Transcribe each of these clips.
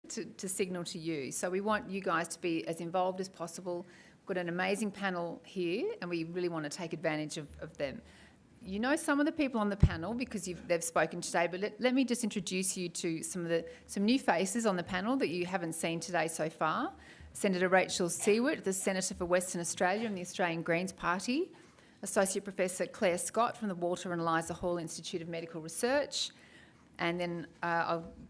to signal to you. So we want you guys to be as involved as possible. We've got an amazing panel here and we really want to take advantage of them. You know some of the people on the panel because they've spoken today, but let me just introduce you to some new faces on the panel that you haven't seen today so far. Senator Rachel Siewert, the Senator for Western Australia and the Australian Greens Party. Associate Professor Clare Scott from the Walter and Eliza Hall Institute of Medical Research. And then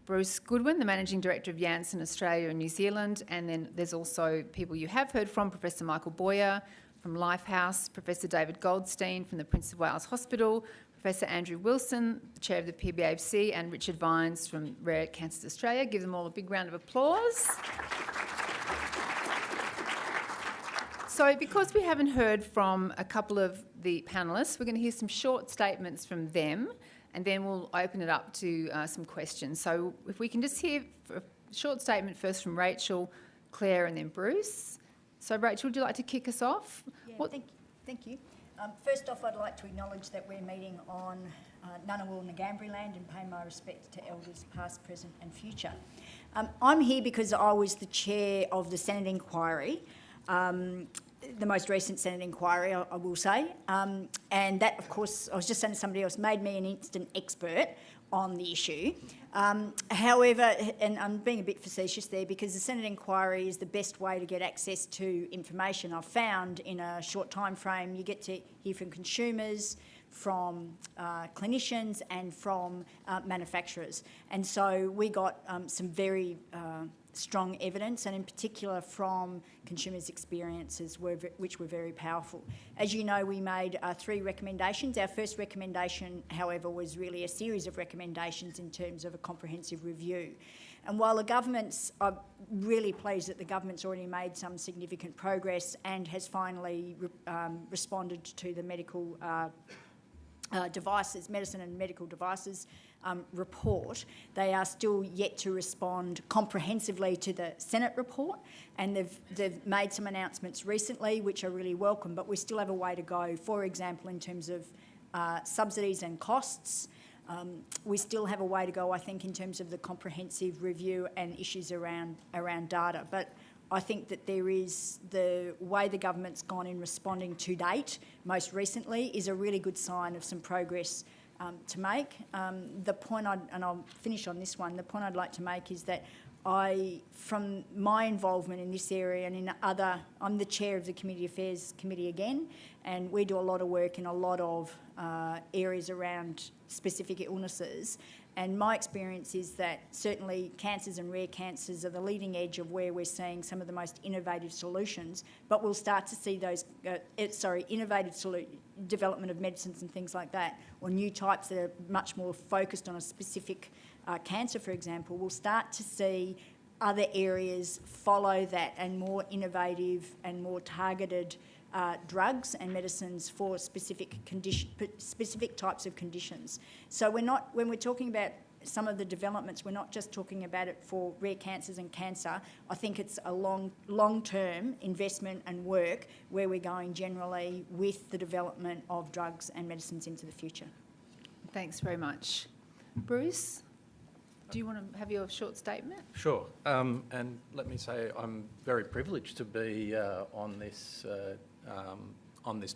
Bruce Goodwin, the Managing Director of Janssen Australia and New Zealand. And then there's also people you have heard from, Professor Michael Boyer from Lifehouse, Professor David Goldstein from the Prince of Wales Hospital, Professor Andrew Wilson, the Chair of the PBAC, and Richard Vines from Rare Cancers Australia. Give them all a big round of applause. So because we haven't heard from a couple of the panellists, we're going to hear some short statements from them and then we'll open it up to some questions. So if we can just hear a short statement first from Rachel, Clare and then Bruce. So Rachel, would you like to kick us off? Yeah, thank you. First off, I'd like to acknowledge that we're meeting on Ngunnawal Ngambri land and pay my respect to elders past, present and future. I'm here because I was the chair of the Senate inquiry, the most recent Senate inquiry, I will say. And that, of course, I was just saying to somebody else, made me an instant expert on the issue. However, and I'm being a bit facetious there because the Senate inquiry is the best way to get access to information. I've found in a short time frame you get to hear from consumers, from clinicians and from manufacturers. And so we got some very strong evidence, and in particular from consumers' experiences, which were very powerful. As you know, we made 3 recommendations. Our first recommendation, however, was really a series of recommendations in terms of a comprehensive review. And while the government's, I'm really pleased that the government's already made some significant progress and has finally responded to the medical devices, medicine and medical devices report, they are still yet to respond comprehensively to the Senate report, and they've made some announcements recently which are really welcome, but we still have a way to go. For example, in terms of subsidies and costs, we still have a way to go, I think, in terms of the comprehensive review and issues around data. But I think that there is the way the government's gone in responding to date, most recently, is a really good sign of some progress to make. The point, and I'll finish on this one, the point I'd like to make is that from my involvement in this area and in other, I'm the chair of the Community Affairs Committee again, and we do a lot of work in a lot of areas around specific illnesses. And my experience is that certainly cancers and rare cancers are the leading edge of where we're seeing some of the most innovative solutions, but we'll start to see those, innovative development of medicines and things like that, or new types that are much more focused on a specific cancer, for example. We'll start to see other areas follow that and more innovative and more targeted drugs and medicines for specific types of conditions. So when we're talking about some of the developments, we're not just talking about it for rare cancers and cancer. I think it's a long-term investment and work where we're going generally with the development of drugs and medicines into the future. Thanks very much. Bruce, do you want to have your short statement? Sure. And let me say I'm very privileged to be on this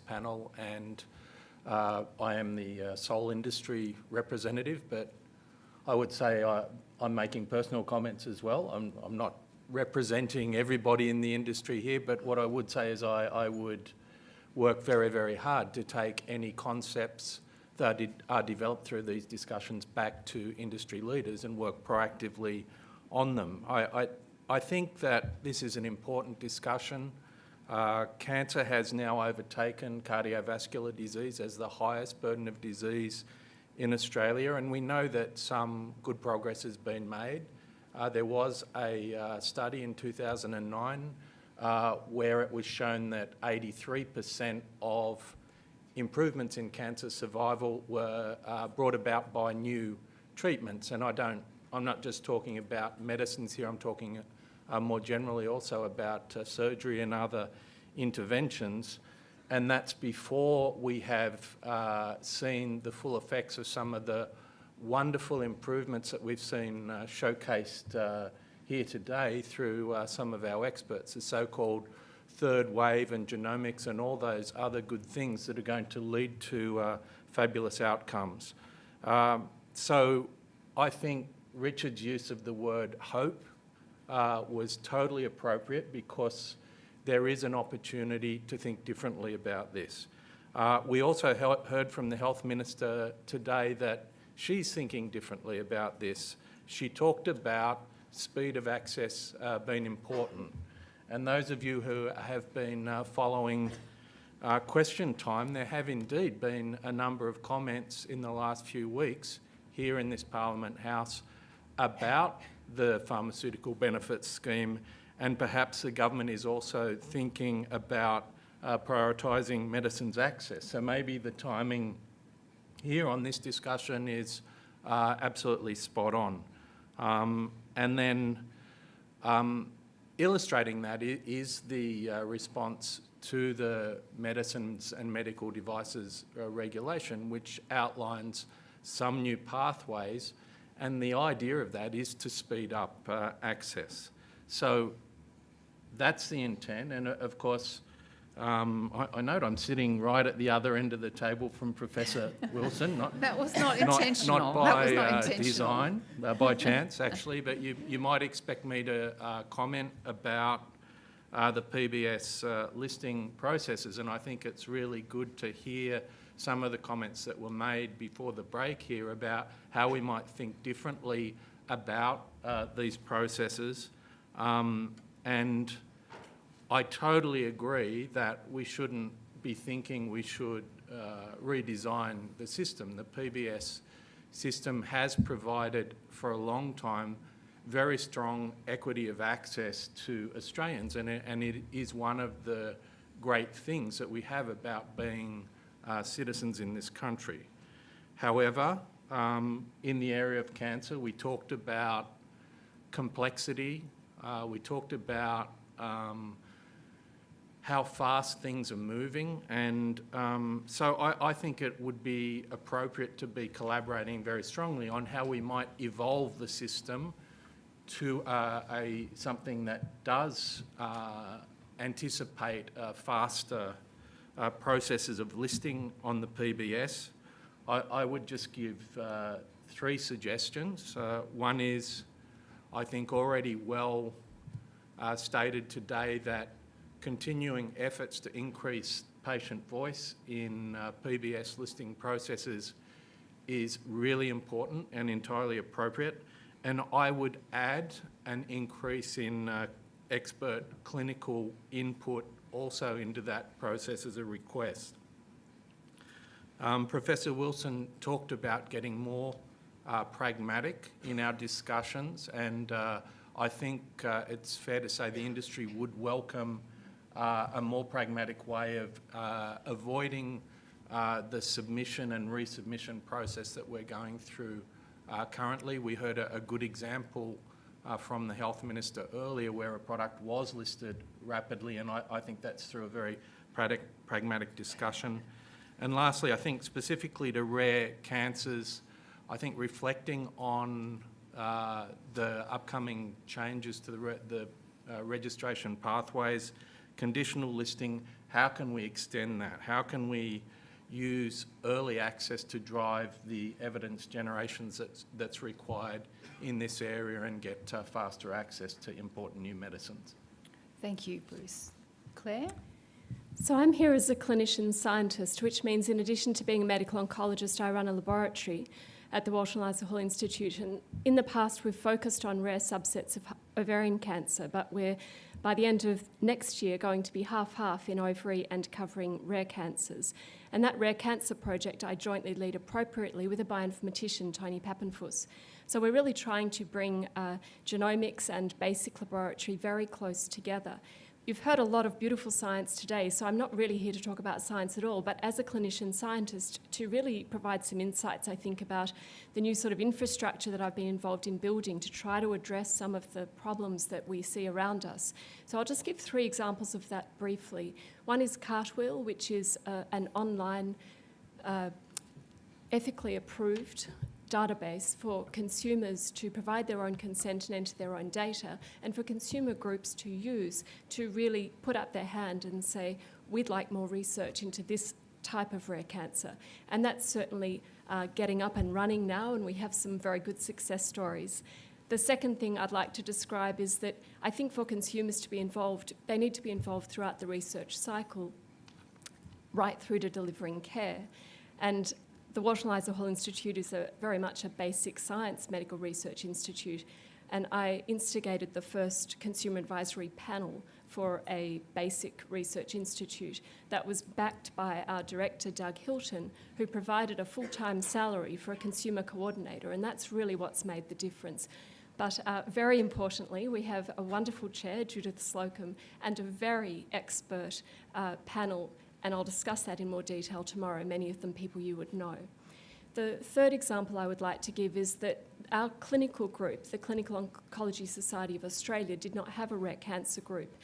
panel, and I am the sole industry representative, but I would say I'm making personal comments as well. I'm not representing everybody in the industry here, but what I would say is I would work very, very hard to take any concepts that are developed through these discussions back to industry leaders and work proactively on them. I think that this is an important discussion. Cancer has now overtaken cardiovascular disease as the highest burden of disease in Australia, and we know that some good progress has been made. There was a study in 2009 where it was shown that 83% of improvements in cancer survival were brought about by new treatments. And I'm not just talking about medicines here, I'm talking more generally also about surgery and other interventions. And that's before we have seen the full effects of some of the wonderful improvements that we've seen showcased here today through some of our experts, the so-called third wave and genomics and all those other good things that are going to lead to fabulous outcomes. So I think Richard's use of the word hope was totally appropriate, because there is an opportunity to think differently about this. We also heard from the Health Minister today that she's thinking differently about this. She talked about speed of access being important. And those of you who have been following question time, there have indeed been a number of comments in the last few weeks here in this Parliament House about the pharmaceutical benefits scheme, and perhaps the government is also thinking about prioritising medicines access. So maybe the timing here on this discussion is absolutely spot on. And then illustrating that is the response to the medicines and medical devices regulation, which outlines some new pathways, and the idea of that is to speed up access. So that's the intent, and of course, I note I'm sitting right at the other end of the table from Professor Wilson. That was not intentional. Not by that was not intentional. design, by chance actually, but you might expect me to comment about the PBS listing processes, and I think it's really good to hear some of the comments that were made before the break here about how we might think differently about these processes. And I totally agree that we shouldn't be thinking we should redesign the system. The PBS system has provided for a long time very strong equity of access to Australians, and it is one of the great things that we have about being citizens in this country. However, in the area of cancer, we talked about complexity, we talked about how fast things are moving, and so I think it would be appropriate to be collaborating very strongly on how we might evolve the system to something that does anticipate faster processes of listing on the PBS. I would just give 3 suggestions. One is, I think already well stated today, that continuing efforts to increase patient voice in PBS listing processes is really important and entirely appropriate. And I would add an increase in expert clinical input also into that process as a request. Professor Wilson talked about getting more pragmatic in our discussions, and I think it's fair to say the industry would welcome a more pragmatic way of avoiding the submission and resubmission process that we're going through currently. We heard a good example from the Health Minister earlier where a product was listed rapidly, and I think that's through a very pragmatic discussion. And lastly, I think specifically to rare cancers, I think reflecting on the upcoming changes to the registration pathways, conditional listing, how can we extend that? How can we use early access to drive the evidence generations that's required in this area and get faster access to important new medicines? Thank you, Bruce. Claire? So I'm here as a clinician scientist, which means in addition to being a medical oncologist, I run a laboratory at the Walsh and Eliza Hall Institute. And in the past, we've focused on rare subsets of ovarian cancer, but we're, by the end of next year, going to be half-half in ovary and covering rare cancers. And that rare cancer project I jointly lead appropriately with a bioinformatician, Tony Pappenfuss. So we're really trying to bring genomics and basic laboratory very close together. You've heard a lot of beautiful science today, so I'm not really here to talk about science at all, but as a clinician scientist, to really provide some insights, I think, about the new sort of infrastructure that I've been involved in building to try to address some of the problems that we see around us. So I'll just give 3 examples of that briefly. One is Cartwheel, which is an online, ethically approved database for consumers to provide their own consent and enter their own data, and for consumer groups to use to really put up their hand and say, we'd like more research into this type of rare cancer. And that's certainly getting up and running now, and we have some very good success stories. The second thing I'd like to describe is that I think for consumers to be involved, they need to be involved throughout the research cycle, right through to delivering care. And the Walsh and Eliza Hall Institute is very much a basic science medical research institute, and I instigated the first consumer advisory panel for a basic research institute that was backed by our director, Doug Hilton, who provided a full-time salary for a consumer coordinator, and that's really what's made the difference. But very importantly, we have a wonderful chair, Judith Slocum, and a very expert panel, and I'll discuss that in more detail tomorrow, many of them people you would know. The third example I would like to give is that our clinical group, the Clinical Oncology Society of Australia, did not have a rare cancer group.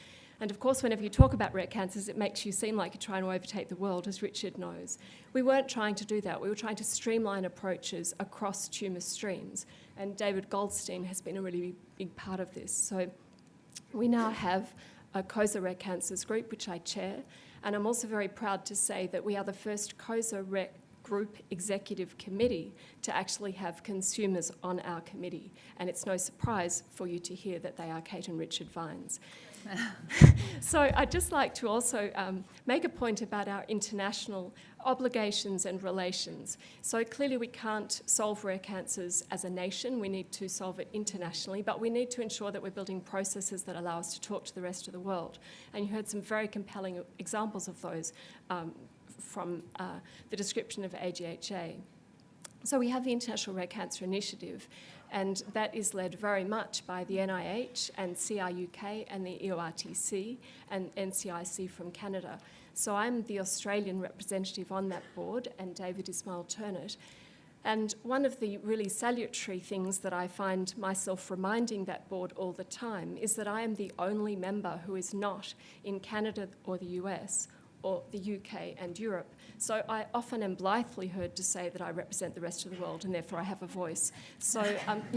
And of course, whenever you talk about rare cancers, it makes you seem like you're trying to overtake the world, as Richard knows. We weren't trying to do that. We were trying to streamline approaches across tumour streams. And David Goldstein has been a really big part of this. So we now have a COSA Rare Cancers group, which I chair. And I'm also very proud to say that we are the first COSA Rare Group Executive Committee to actually have consumers on our committee. And it's no surprise for you to hear that they are Kate and Richard Vines. So I'd just like to also make a point about our international obligations and relations. So clearly we can't solve rare cancers as a nation. We need to solve it internationally, but we need to ensure that we're building processes that allow us to talk to the rest of the world. And you heard some very compelling examples of those from the description of AGHA. So we have the International Rare Cancer Initiative, and that is led very much by the NIH and CRUK and the EORTC and NCIC from Canada. So I'm the Australian representative on that board, and David is my alternate. And one of the really salutary things that I find myself reminding that board all the time is that I am the only member who is not in Canada or the US or the UK and Europe. So I often am blithely heard to say that I represent the rest of the world and therefore I have a voice. So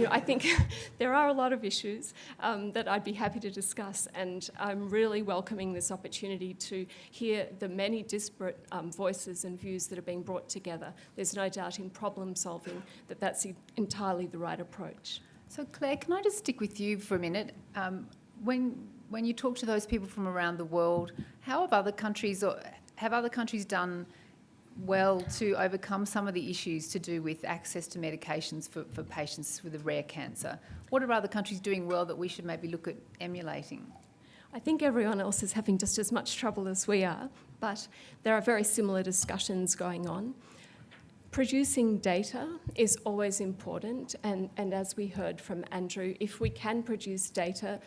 I think there are a lot of issues that I'd be happy to discuss, and I'm really welcoming this opportunity to hear the many disparate voices and views that are being brought together. There's no doubt in problem solving that that's entirely the right approach. So Clare, can I just stick with you for a minute? When you talk to those people from around the world, how have other countries done well to overcome some of the issues to do with access to medications for patients with a rare cancer? What are other countries doing well that we should maybe look at emulating? I think everyone else is having just as much trouble as we are, but there are very similar discussions going on. Producing data is always important, and as we heard from Andrew, if we can produce data,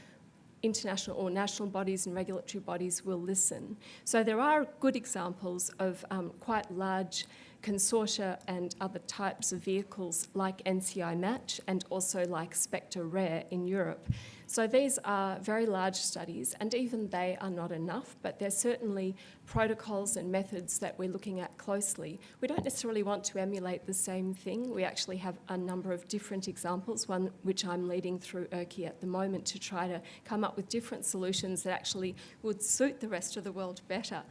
international or national bodies and regulatory bodies will listen. So there are good examples of quite large consortia and other types of vehicles like NCI Match and also like Spectre Rare in Europe. So these are very large studies, and even they are not enough, but they're certainly protocols and methods that we're looking at closely. We don't necessarily want to emulate the same thing. We actually have a number of different examples, one which I'm leading through ERCI at the moment to try to come up with different solutions that actually would suit the rest of the world better,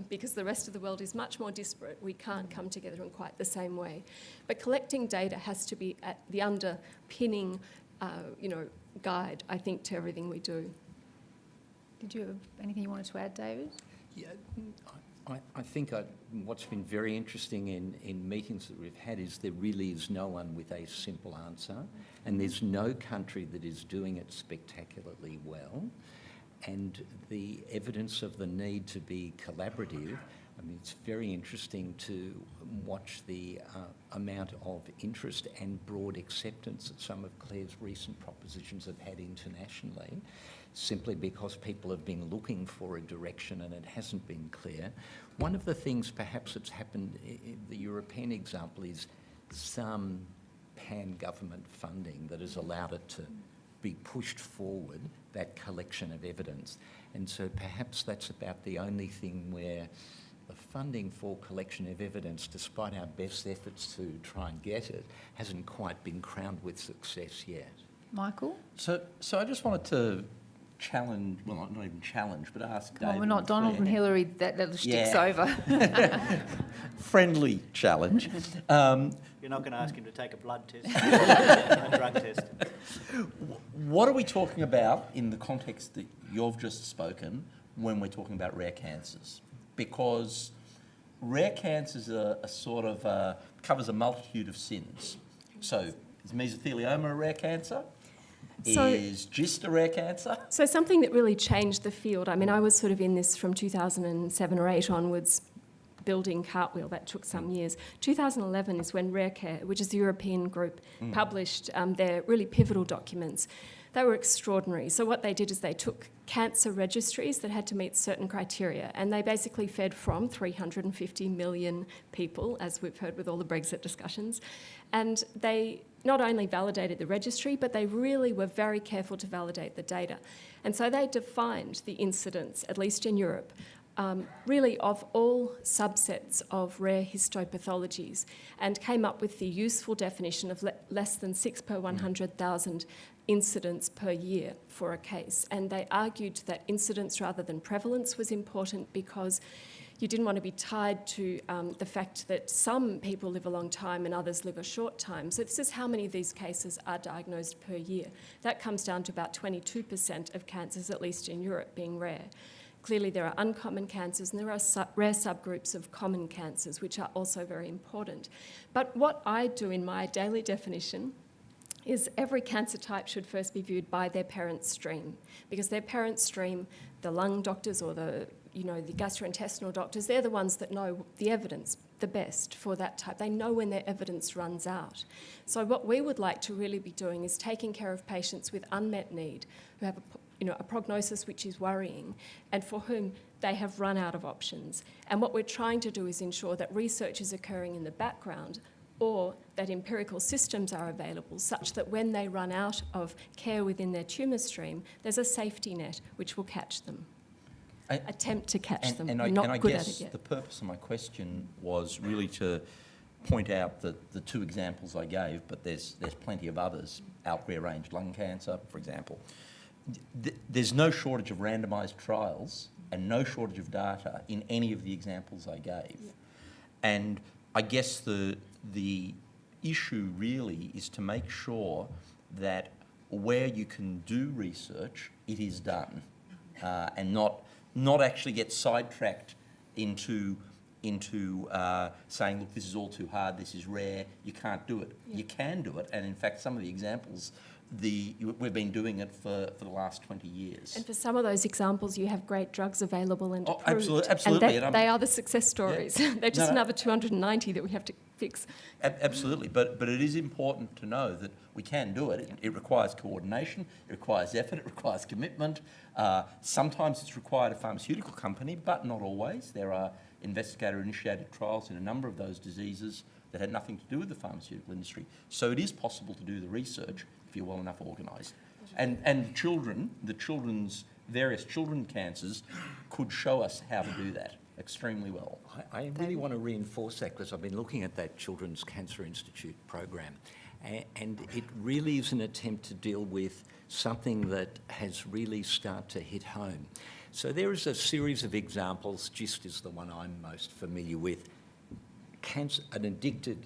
because the rest of the world is much more disparate. We can't come together in quite the same way. But collecting data has to be at the underpinning guide, I think, to everything we do. Did you have anything you wanted to add, David? Yeah, I think what's been very interesting in meetings that we've had is there really is no one with a simple answer, and there's no country that is doing it spectacularly well. And the evidence of the need to be collaborative, I mean, it's very interesting to watch the amount of interest and broad acceptance that some of Clare's recent propositions have had internationally, simply because people have been looking for a direction and it hasn't been clear. One of the things perhaps that's happened, the European example, is some pan-government funding that has allowed it to be pushed forward, that collection of evidence. And so perhaps that's about the only thing where the funding for collection of evidence, despite our best efforts to try and get it, hasn't quite been crowned with success yet. Michael? So I just wanted to challenge, well, not even challenge, but ask Well, David. we're not and Donald Clare. and Hillary, that little stick's Yeah. over. Friendly challenge. You're not going to ask him to take a blood test, a drug test. What are we talking about in the context that you've just spoken when we're talking about rare cancers? Because rare cancers are sort of covers a multitude of sins. So is mesothelioma a rare cancer? So- Is GIST a rare cancer? So something that really changed the field, I mean, I was sort of in this from 2007 or 8 onwards, building Cartwheel. That took some years. 2011 is when RareCare, which is the European group, published their really pivotal documents. They were extraordinary. So what they did is they took cancer registries that had to meet certain criteria, and they basically fed from 350 million people, as we've heard with all the Brexit discussions, and they not only validated the registry, but they really were very careful to validate the data. And so they defined the incidence, at least in Europe, really of all subsets of rare histopathologies, and came up with the useful definition of less than 6 per 100,000 incidents per year for a case. And they argued that incidence rather than prevalence was important because you didn't want to be tied to the fact that some people live a long time and others live a short time. So this is how many of these cases are diagnosed per year. That comes down to about 22% of cancers, at least in Europe, being rare. Clearly there are uncommon cancers and there are rare subgroups of common cancers, which are also very important. But what I do in my daily definition is every cancer type should first be viewed by their parent stream, because their parent stream, the lung doctors or the gastrointestinal doctors, they're the ones that know the evidence the best for that type. They know when their evidence runs out. So what we would like to really be doing is taking care of patients with unmet need who have a prognosis which is worrying and for whom they have run out of options. And what we're trying to do is ensure that research is occurring in the background, or that empirical systems are available such that when they run out of care within their tumour stream, there's a safety net which will catch them. Attempt to catch them. We're not good at it yet. The purpose of my question was really to point out the two examples I gave, but there's plenty of others. Out-rearranged lung cancer, for example. There's no shortage of randomised trials and no shortage of data in any of the examples I gave. Yeah. And I guess the issue really is to make sure that where you can do research, it is done, and not actually get sidetracked into saying, look, this is all too hard, this is rare, you can't do it. Yeah. You can do it, and in fact, some of the examples, we've been doing it for the last 20 years. And for some of those examples, you have great drugs available and approved. Absolutely. And they are the success stories. Yeah. They're just another 290 that we have to fix. Absolutely, but it is important to know that we can do it. It requires coordination, it requires effort, it requires commitment. Sometimes it's required a pharmaceutical company, but not always. There are investigator-initiated trials in a number of those diseases that had nothing to do with the pharmaceutical industry. So it is possible to do the research if you're well enough organised. And various children cancers could show us how to do that extremely well. I really want to reinforce that because I've been looking at that Children's Cancer Institute program, and it really is an attempt to deal with something that has really started to hit home. So there is a series of examples. GIST is the one I'm most familiar with. Cancer, an addicted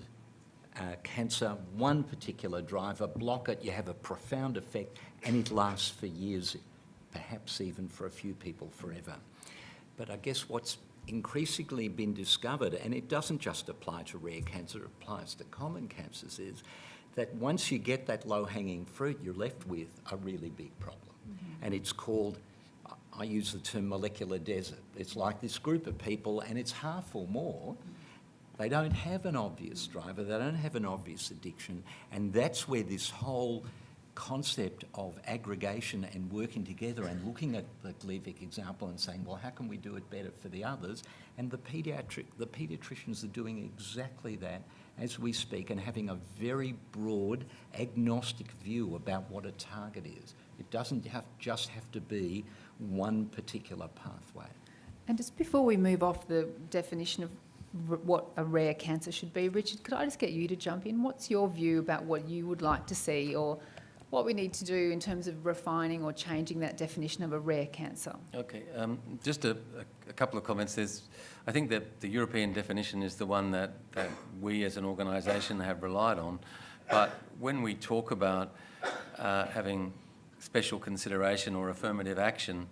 cancer, one particular driver, block it, you have a profound effect, and it lasts for years, perhaps even for a few people forever. But I guess what's increasingly been discovered, and it doesn't just apply to rare cancer, it applies to common cancers, is that once you get that low-hanging fruit, you're left with a really big problem. Mm-hmm. And it's called, I use the term molecular desert. It's like this group of people, and it's half or more, they don't have an obvious driver, they don't have an obvious addiction, and that's where this whole concept of aggregation and working together and looking at the Gleevec example and saying, well, how can we do it better for the others? And the paediatricians are doing exactly that as we speak and having a very broad, agnostic view about what a target is. It doesn't just have to be one particular pathway. And just before we move off the definition of what a rare cancer should be, Richard, could I just get you to jump in? What's your view about what you would like to see, or what we need to do in terms of refining or changing that definition of a rare cancer? Okay, just a couple of comments. I think that the European definition is the one that we as an organisation have relied on. But when we talk about having special consideration or affirmative action,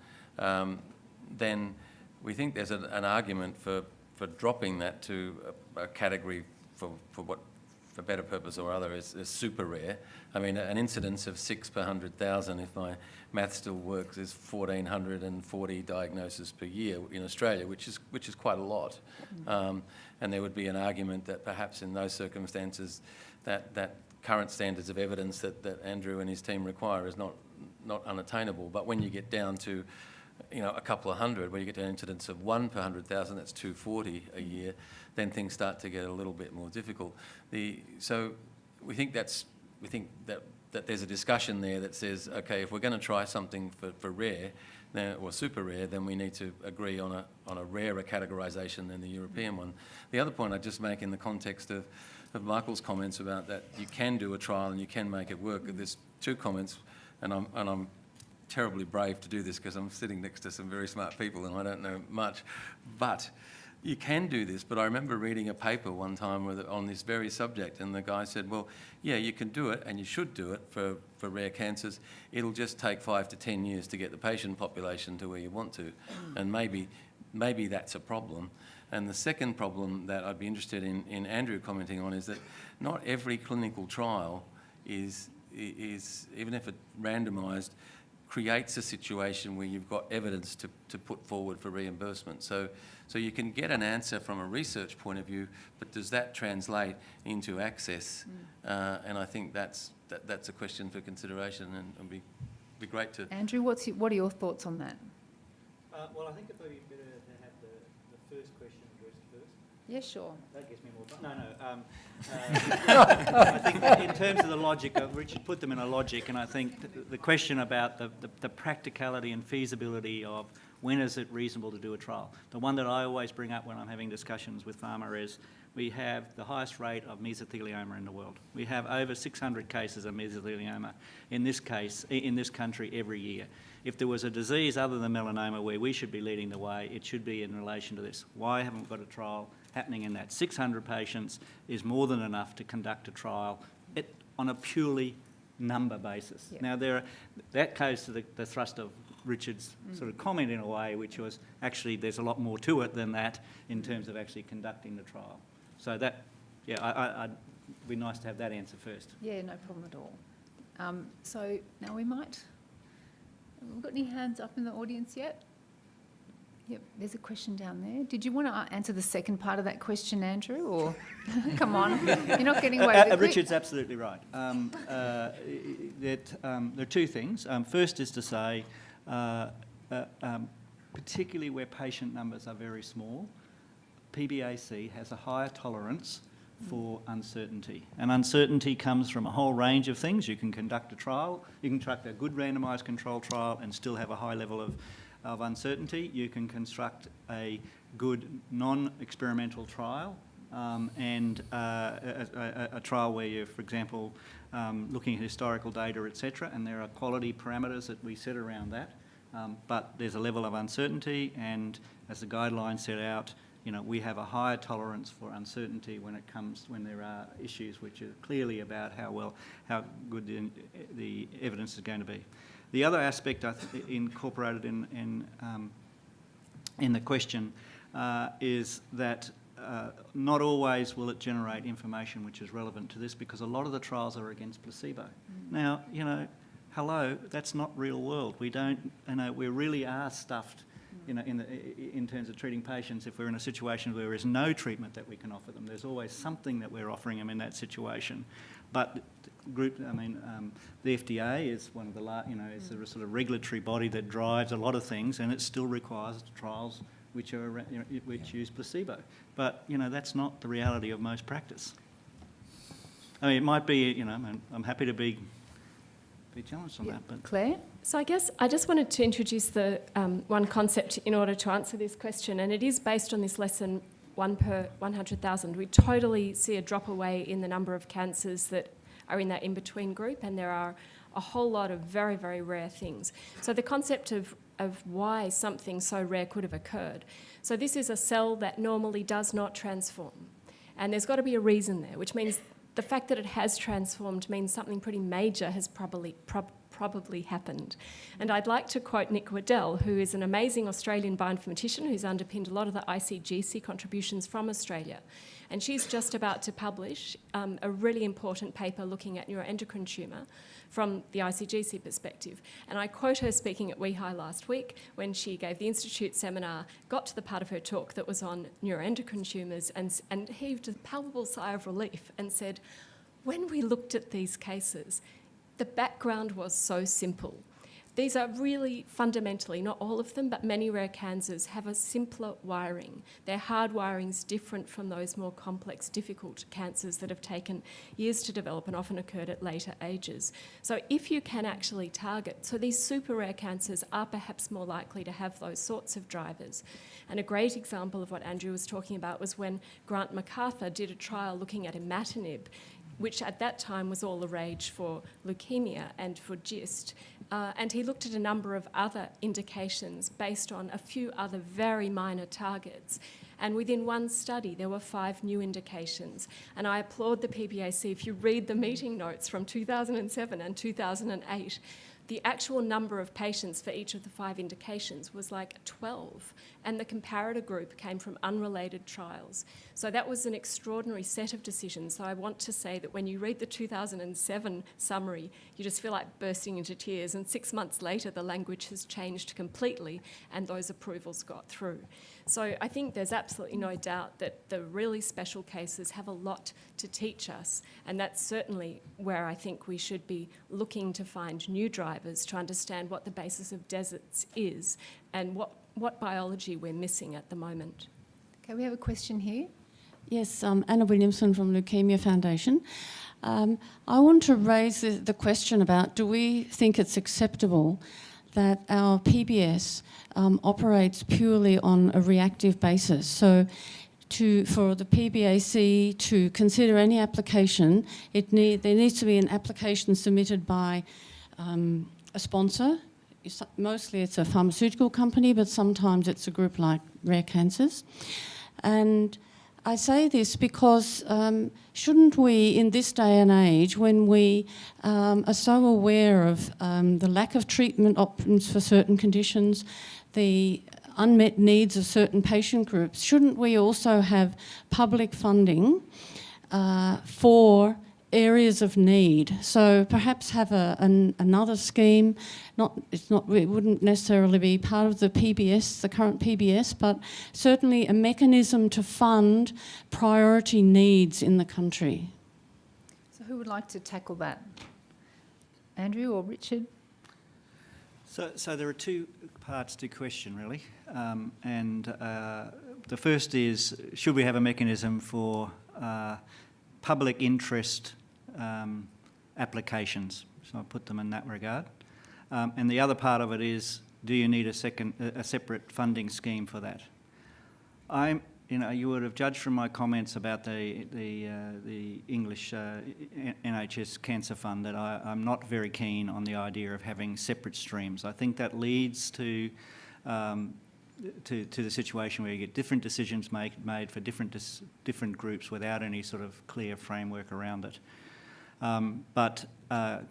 then we think there's an argument for dropping that to a category for better purpose or other is super rare. I mean, an incidence of 6 per 100,000, if my math still works, is 1,440 diagnoses per year in Australia, which is quite a lot. And there would be an argument that perhaps in those circumstances that current standards of evidence that Andrew and his team require is not unattainable. But when you get down to a couple of hundred, where you get to an incidence of 1 per 100,000, that's 240 a year, then things start to get a little bit more difficult. So we think that there's a discussion there that says, okay, if we're going to try something for rare, or super rare, then we need to agree on a rarer categorisation than the European one. The other point I'd just make in the context of Michael's comments about that you can do a trial and you can make it work, there's two comments, and I'm terribly brave to do this because I'm sitting next to some very smart people and I don't know much, but you can do this. But I remember reading a paper one time on this very subject, and the guy said, well, yeah, you can do it and you should do it for rare cancers. It'll just take 5 to 10 years to get the patient population to where you want to, and maybe that's a problem. And the second problem that I'd be interested in Andrew commenting on is that not every clinical trial is even if it's randomised, creates a situation where you've got evidence to put forward for reimbursement. So you can get an answer from a research point of view, but does that translate into access? And I think that's a question for consideration, and it'd be great to... Andrew, what are your thoughts on that? Well, I think it would be better to have the first question addressed first. Yeah, sure. That gives me more time. No. I think in terms of the logic, Richard put them in a logic, and I think the question about the practicality and feasibility of when is it reasonable to do a trial. The one that I always bring up when I'm having discussions with pharma is we have the highest rate of mesothelioma in the world. We have over 600 cases of mesothelioma in this country every year. If there was a disease other than melanoma where we should be leading the way, it should be in relation to this. Why haven't we got a trial happening in that? 600 patients is more than enough to conduct a trial on a purely number basis. Yep. Now, that goes to the thrust of Richard's sort of comment in a way, which was actually there's a lot more to it than that in terms of actually conducting the trial. So that, it'd be nice to have that answer first. Yeah, no problem at all. So now we might... Have we got any hands up in the audience yet? Yep, there's a question down there. Did you want to answer the second part of that question, Andrew, or come on, you're not getting away with it. Richard's absolutely right. There are two things. First is to say, particularly where patient numbers are very small, PBAC has a higher tolerance for uncertainty. And uncertainty comes from a whole range of things. You can conduct a trial, you can conduct a good randomised control trial and still have a high level of uncertainty. You can construct a good non-experimental trial and a trial where you're, for example, looking at historical data, etc., and there are quality parameters that we set around that. But there's a level of uncertainty, and as the guidelines set out, we have a higher tolerance for uncertainty when there are issues which are clearly about how good the evidence is going to be. The other aspect incorporated in the question is that not always will it generate information which is relevant to this, because a lot of the trials are against placebo. Now, hello, that's not real world. We don't, we really are stuffed. In terms of treating patients, if we're in a situation where there is no treatment that we can offer them, there's always something that we're offering them in that situation. But the FDA is one of the, is a sort of regulatory body that drives a lot of things, and it still requires trials which use placebo. But that's not the reality of most practice. I mean, it might be. I'm happy to be be challenged on that. But Claire? So I guess I just wanted to introduce the one concept in order to answer this question, and it is based on this lesson 1 per 100,000. We totally see a drop away in the number of cancers that are in that in-between group, and there are a whole lot of very, very rare things. So the concept of why something so rare could have occurred. So this is a cell that normally does not transform, and there's got to be a reason there, which means the fact that it has transformed means something pretty major has probably happened. And I'd like to quote Nick Waddell, who is an amazing Australian bioinformatician who's underpinned a lot of the ICGC contributions from Australia. And she's just about to publish a really important paper looking at neuroendocrine tumour from the ICGC perspective. And I quote her speaking at WeHi last week when she gave the Institute seminar, got to the part of her talk that was on neuroendocrine tumours and heaved a palpable sigh of relief and said, when we looked at these cases, the background was so simple. These are really fundamentally, not all of them, but many rare cancers have a simpler wiring. Their hard wiring's different from those more complex, difficult cancers that have taken years to develop and often occurred at later ages. So if you can actually target, so these super rare cancers are perhaps more likely to have those sorts of drivers. And a great example of what Andrew was talking about was when Grant MacArthur did a trial looking at imatinib, which at that time was all the rage for leukemia and for GIST. And he looked at a number of other indications based on a few other very minor targets. And within one study, there were 5 new indications. And I applaud the PBAC. If you read the meeting notes from 2007 and 2008, the actual number of patients for each of the 5 indications was like 12, and the comparator group came from unrelated trials. So that was an extraordinary set of decisions. So I want to say that when you read the 2007 summary, you just feel like bursting into tears, and 6 months later the language has changed completely and those approvals got through. So I think there's absolutely no doubt that the really special cases have a lot to teach us, and that's certainly where I think we should be looking to find new drivers to understand what the basis of deserts is and what biology we're missing at the moment. Okay, we have a question here. Yes, Anna Williamson from Leukemia Foundation. I want to raise the question about, do we think it's acceptable that our PBS operates purely on a reactive basis? So for the PBAC to consider any application, there needs to be an application submitted by a sponsor. Mostly it's a pharmaceutical company, but sometimes it's a group like Rare Cancers. And I say this because shouldn't we, in this day and age, when we are so aware of the lack of treatment options for certain conditions, the unmet needs of certain patient groups, shouldn't we also have public funding for areas of need? So perhaps have another scheme. It wouldn't necessarily be part of the PBS, the current PBS, but certainly a mechanism to fund priority needs in the country. So who would like to tackle that? Andrew or Richard? So there are 2 parts to question, really. The first is, should we have a mechanism for public interest applications? So I put them in that regard. And the other part of it is, do you need a separate funding scheme for that? You would have judged from my comments about the English NHS Cancer Fund that I'm not very keen on the idea of having separate streams. I think that leads to the situation where you get different decisions made for different groups without any sort of clear framework around it. But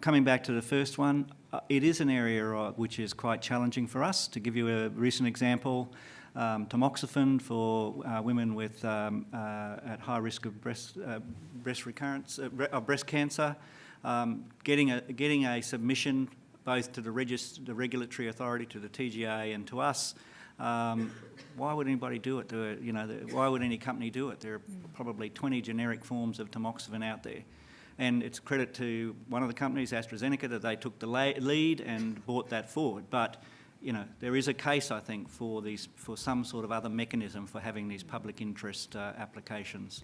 coming back to the first one, it is an area which is quite challenging for us. To give you a recent example, tamoxifen for women with at high risk of breast recurrence of breast cancer, getting a submission both to the regulatory authority, to the TGA, and to us. Why would anybody do it? Why would any company do it? There are probably 20 generic forms of tamoxifen out there. And it's credit to one of the companies, AstraZeneca, that they took the lead and brought that forward. But there is a case, I think, for some sort of other mechanism for having these public interest applications.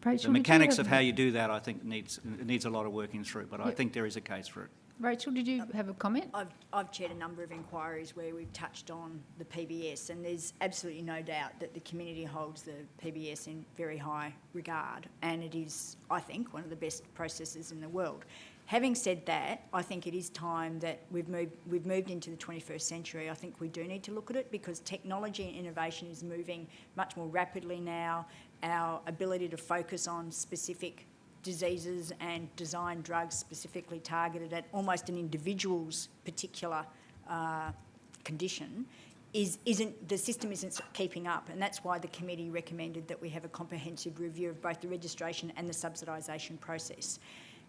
Rachel, the mechanics of how you do that, I think, needs a lot of working through. But I think there is a case for it. Rachel, did you have a comment? I've chaired a number of inquiries where we've touched on the PBS, and there's absolutely no doubt that the community holds the PBS in very high regard, and it is, I think, one of the best processes in the world. Having said that, I think it is time that we've moved into the 21st century. I think we do need to look at it because technology and innovation is moving much more rapidly now. Our ability to focus on specific diseases and design drugs specifically targeted at almost an individual's particular condition the system isn't keeping up, and that's why the committee recommended that we have a comprehensive review of both the registration and the subsidisation process.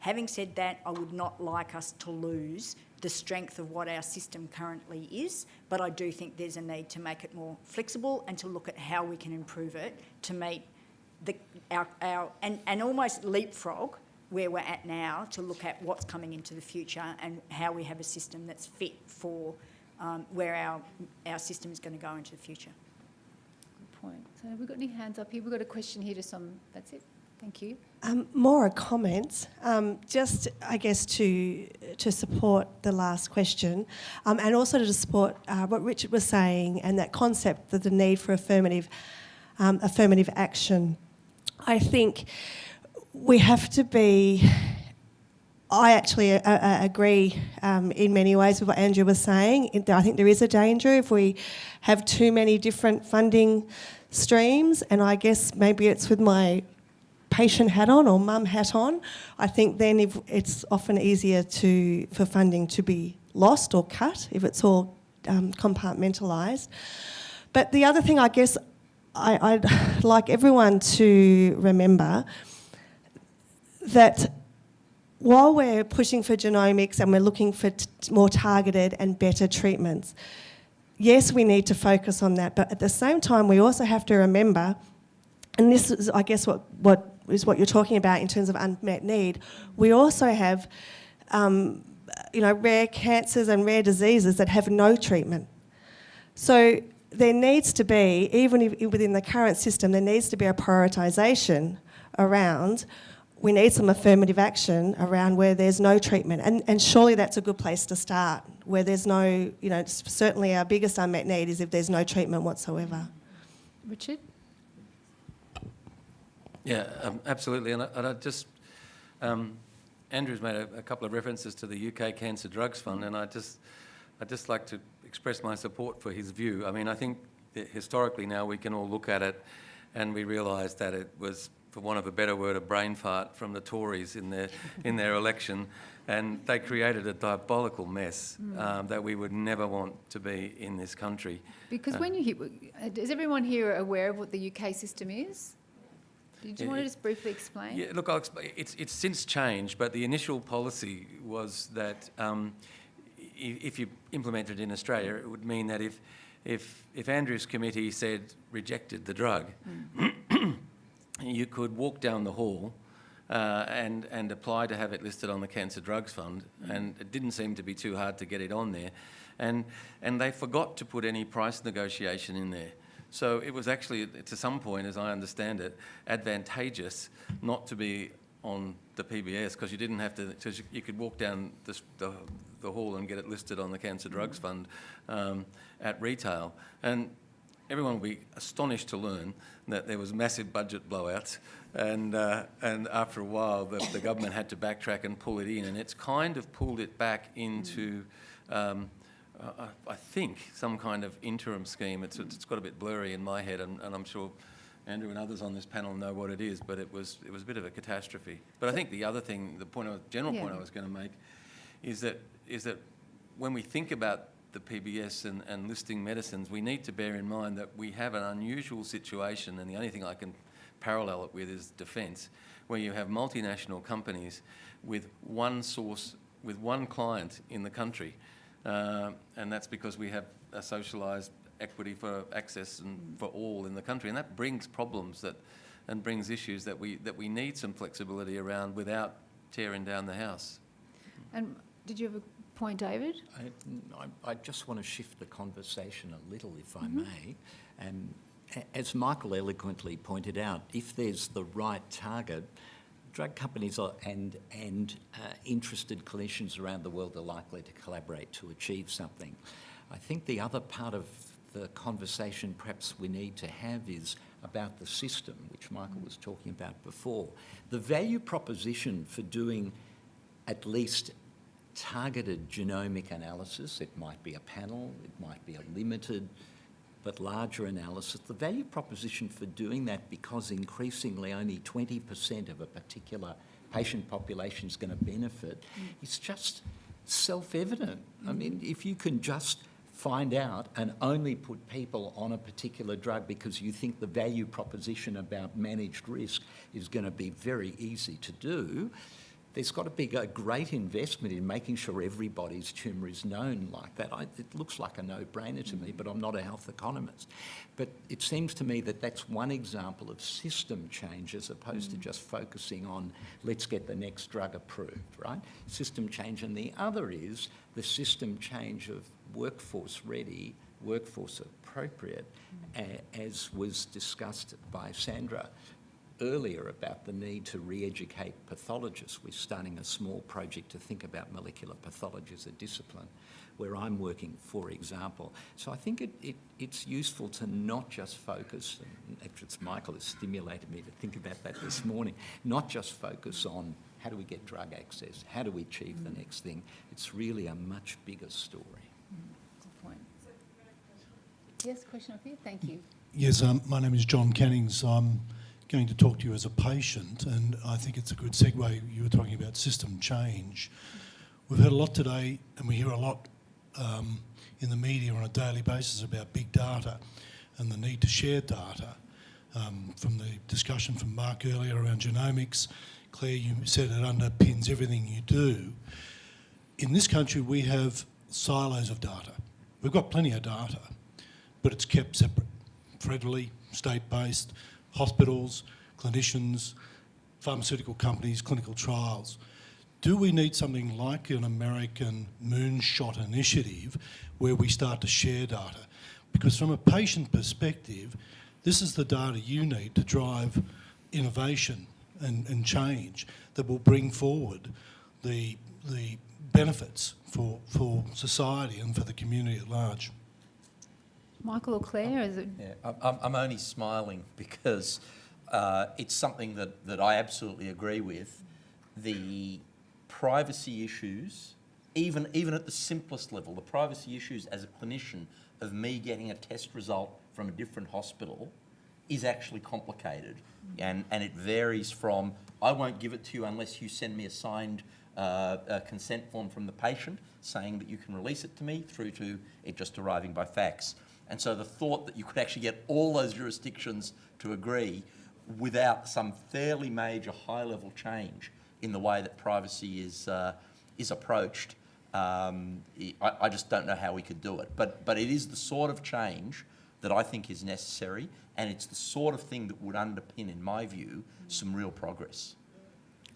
Having said that, I would not like us to lose the strength of what our system currently is, but I do think there's a need to make it more flexible and to look at how we can improve it to meet and almost leapfrog where we're at now to look at what's coming into the future and how we have a system that's fit for where our system is going to go into the future. Good point. So have we got any hands up here? We've got a question here just on, that's it. Thank you. More a comment, just I guess to support the last question, and also to support what Richard was saying and that concept that the need for affirmative action. I think we have to be. I actually agree in many ways with what Andrew was saying. I think there is a danger if we have too many different funding streams, and I guess maybe it's with my patient hat on or mum hat on. I think then if it's often easier for funding to be lost or cut if it's all compartmentalised. But the other thing I guess I'd like everyone to remember that while we're pushing for genomics and we're looking for more targeted and better treatments, yes, we need to focus on that, but at the same time we also have to remember, and this is I guess what you're talking about in terms of unmet need, we also have rare cancers and rare diseases that have no treatment. So there needs to be, even within the current system, there needs to be a prioritisation around, we need some affirmative action around where there's no treatment. And surely that's a good place to start, where there's no, certainly our biggest unmet need is if there's no treatment whatsoever. Richard? Yeah, absolutely. And I just, Andrew's made a couple of references to the UK Cancer Drugs Fund, and I'd just like to express my support for his view. I mean, I think that historically now we can all look at it and we realise that it was, for want of a better word, a brain fart from the Tories in their election, and they created a diabolical mess that we would never want to be in this country. Because when you hear, is everyone here aware of what the UK system is? Did you want to just briefly explain? Yeah, look, I'll explain. It's since changed, but the initial policy was that if you implement it in Australia, it would mean that if Andrew's committee rejected the drug, you could walk down the hall and apply to have it listed on the Cancer Drugs Fund, and it didn't seem to be too hard to get it on there. And they forgot to put any price negotiation in there. So it was actually, to some point, as I understand it, advantageous not to be on the PBS because you didn't have to, because you could walk down the hall and get it listed on the Cancer Drugs Fund at retail. And everyone will be astonished to learn that there was massive budget blowouts, and after a while the government had to backtrack and pull it in, and it's kind of pulled it back into I think some kind of interim scheme. It's got a bit blurry in my head, and I'm sure Andrew and others on this panel know what it is, but it was a bit of a catastrophe. But I think the other thing, general point I was going to make, is that when we think about the PBS and listing medicines, we need to bear in mind that we have an unusual situation, and the only thing I can parallel it with is defence, where you have multinational companies with one source, with one client in the country, and that's because we have a socialised equity for access and for all in the country, and that brings problems and brings issues that we need some flexibility around without tearing down the house. And did you have a point, David? I just want to shift the conversation a little, if I may. As Michael eloquently pointed out, if there's the right target, drug companies and interested clinicians around the world are likely to collaborate to achieve something. I think the other part of the conversation perhaps we need to have is about the system, which Michael was talking about before. The value proposition for doing at least targeted genomic analysis, it might be a panel, it might be a limited but larger analysis, the value proposition for doing that, because increasingly only 20% of a particular patient population is going to benefit, is just self-evident. I mean, if you can just find out and only put people on a particular drug because you think the value proposition about managed risk is going to be very easy to do, there's got to be a great investment in making sure everybody's tumour is known like that. It looks like a no-brainer to me, but I'm not a health economist. But it seems to me that that's one example of system change as opposed to just focusing on let's get the next drug approved, right? System change. And the other is the system change of workforce ready, workforce appropriate, as was discussed by Sandra earlier about the need to re-educate pathologists. We're starting a small project to think about molecular pathology as a discipline, where I'm working, for example. So I think it's useful to not just focus, and actually it's Michael has stimulated me to think about that this morning, not just focus on how do we get drug access, how do we achieve the next thing. It's really a much bigger story. Good point. Yes, question up here. Thank you. Yes, my name is John Cannings. I'm going to talk to you as a patient, and I think it's a good segue. You were talking about system change. We've heard a lot today, and we hear a lot in the media on a daily basis about big data and the need to share data. From the discussion from Mark earlier around genomics, Claire, you said it underpins everything you do. In this country, we have silos of data. We've got plenty of data, but it's kept separate, federally, state-based, hospitals, clinicians, pharmaceutical companies, clinical trials. Do we need something like an American moonshot initiative where we start to share data? Because from a patient perspective, this is the data you need to drive innovation and change that will bring forward the benefits for society and for the community at large. Michael or Claire? Is it? Yeah, I'm only smiling because it's something that I absolutely agree with. The privacy issues, even at the simplest level, the privacy issues as a clinician of me getting a test result from a different hospital is actually complicated. And it varies from, I won't give it to you unless you send me a signed consent form from the patient saying that you can release it to me, through to it just arriving by fax. And so the thought that you could actually get all those jurisdictions to agree without some fairly major high-level change in the way that privacy is approached, I just don't know how we could do it. But it is the sort of change that I think is necessary, and it's the sort of thing that would underpin, in my view, some real progress.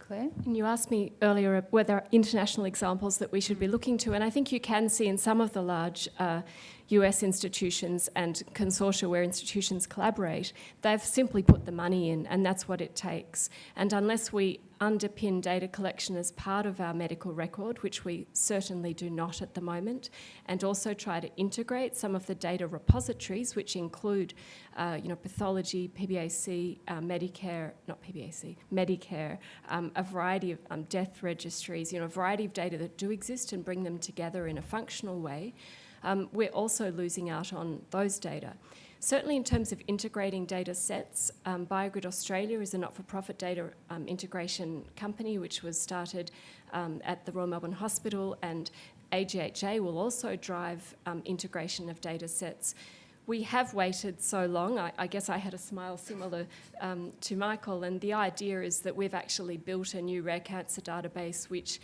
Claire? And you asked me earlier whether there are international examples that we should be looking to, and I think you can see in some of the large US institutions and consortia where institutions collaborate, they've simply put the money in, and that's what it takes. And unless we underpin data collection as part of our medical record, which we certainly do not at the moment, and also try to integrate some of the data repositories, which include, pathology, PBAC, Medicare, a variety of death registries, a variety of data that do exist, and bring them together in a functional way, we're also losing out on those data. Certainly in terms of integrating data sets, BioGrid Australia is a not-for-profit data integration company which was started at the Royal Melbourne Hospital, and AGHA will also drive integration of data sets. We have waited so long. I guess I had a smile similar to Michael, and the idea is that we've actually built a new rare cancer database which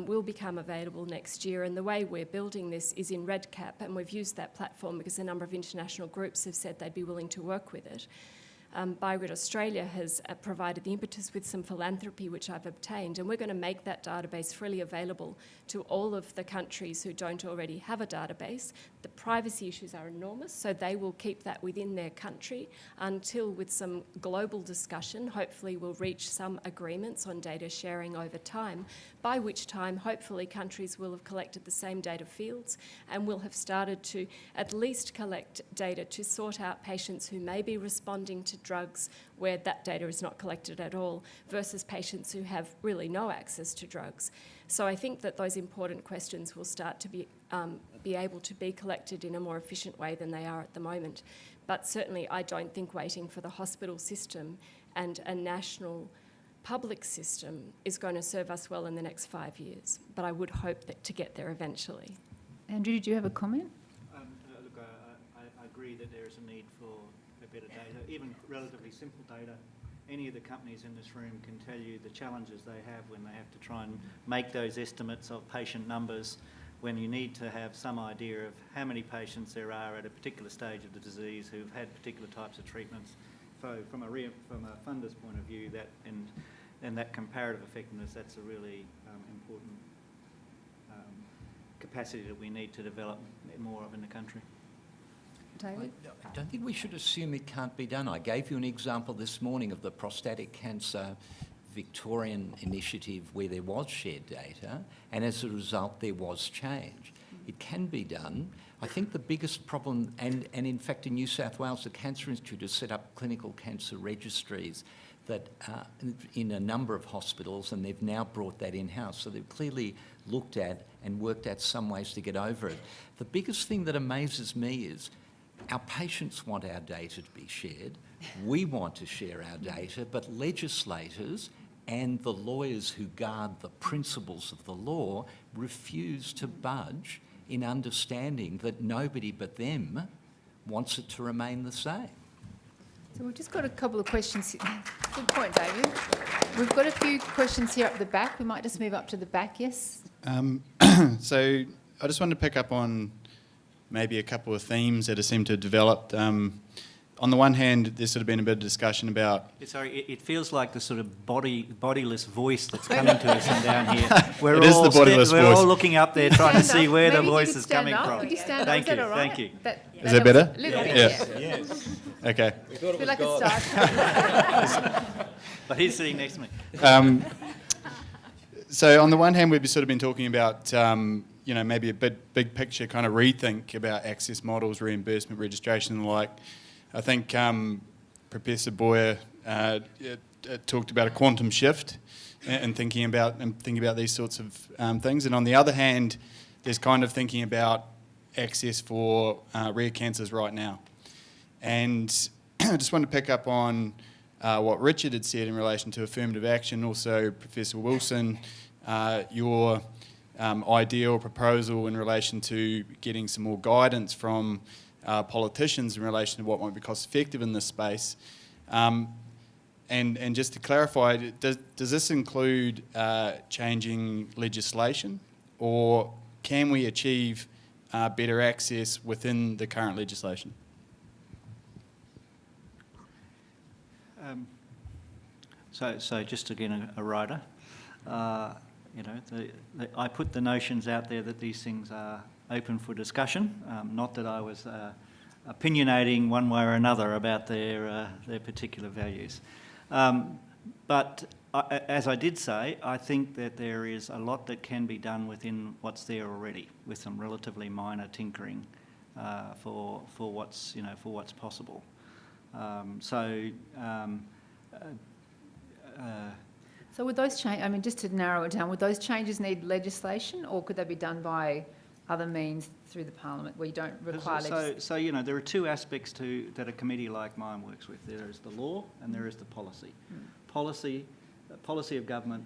will become available next year, and the way we're building this is in REDCap, and we've used that platform because a number of international groups have said they'd be willing to work with it. Biogrid Australia has provided the impetus with some philanthropy, which I've obtained, and we're going to make that database freely available to all of the countries who don't already have a database. The privacy issues are enormous, so they will keep that within their country until, with some global discussion, hopefully we'll reach some agreements on data sharing over time, by which time hopefully countries will have collected the same data fields and will have started to at least collect data to sort out patients who may be responding to drugs where that data is not collected at all versus patients who have really no access to drugs. So I think that those important questions will start to be able to be collected in a more efficient way than they are at the moment. But certainly I don't think waiting for the hospital system and a national public system is going to serve us well in the next 5 years. But I would hope that to get there eventually. Andrew, did you have a comment? Look, I agree that there is a need for a better data, even relatively simple data. Any of the companies in this room can tell you the challenges they have when they have to try and make those estimates of patient numbers, when you need to have some idea of how many patients there are at a particular stage of the disease who've had particular types of treatments. So from a funder's point of view, that and that comparative effectiveness, that's a really important capacity that we need to develop more of in the country. David? I don't think we should assume it can't be done. I gave you an example this morning of the prostatic cancer Victorian initiative where there was shared data, and as a result there was change. It can be done. I think the biggest problem, and in fact in New South Wales, the Cancer Institute has set up clinical cancer registries that in a number of hospitals, and they've now brought that in-house. So they've clearly looked at and worked out some ways to get over it. The biggest thing that amazes me is our patients want our data to be shared. We want to share our data, but legislators and the lawyers who guard the principles of the law refuse to budge in understanding that nobody but them wants it to remain the same. So we've just got a couple of questions. Good point, David. We've got a few questions here up the back. We might just move up to the back, yes? So I just wanted to pick up on maybe a couple of themes that have seemed to have developed. On the one hand, there's sort of been a bit of discussion about... Sorry, it feels like the sort of bodiless voice that's coming to us from down here. We're all looking up there trying to see where the voice is coming from. Could you stand Thank up? you, Is that all right? thank you. Is that better? A little bit, Yeah. Okay. I feel like it starts. But he's sitting next to me. So on the one hand, we've sort of been talking about, maybe a big picture kind of rethink about access models, reimbursement, registration and the like. I think Professor Boyer talked about a quantum shift and thinking about these sorts of things. And on the other hand, there's kind of thinking about access for rare cancers right now. And I just want to pick up on what Richard had said in relation to affirmative action, also Professor Wilson, your idea or proposal in relation to getting some more guidance from politicians in relation to what might be cost effective in this space. And just to clarify, does this include changing legislation, or can we achieve better access within the current legislation? So just again, a rider. I put the notions out there that these things are open for discussion. Not that I was opinionating one way or another about their particular values. But as I did say, I think that there is a lot that can be done within what's there already, with some relatively minor tinkering for what's possible. So would those change? Just to narrow it down, would those changes need legislation, or could they be done by other means through the Parliament where you don't require legislation? So there are two aspects that a committee like mine works with. There is the law and there is the policy. Policy of government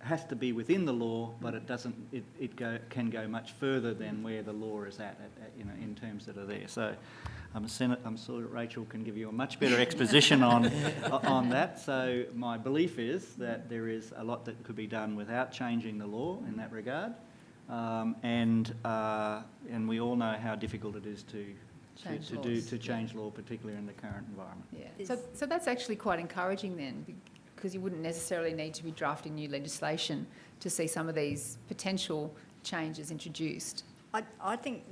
has to be within the law, but it doesn't. It can go much further than where the law is at in terms that are there. So I'm sure that Rachel can give you a much better exposition on that. So my belief is that there is a lot that could be done without changing the law in that regard. And we all know how difficult it is to Change to laws. change law, particularly in the current environment. Yeah. So that's actually quite encouraging then, because you wouldn't necessarily need to be drafting new legislation to see some of these potential changes introduced. I think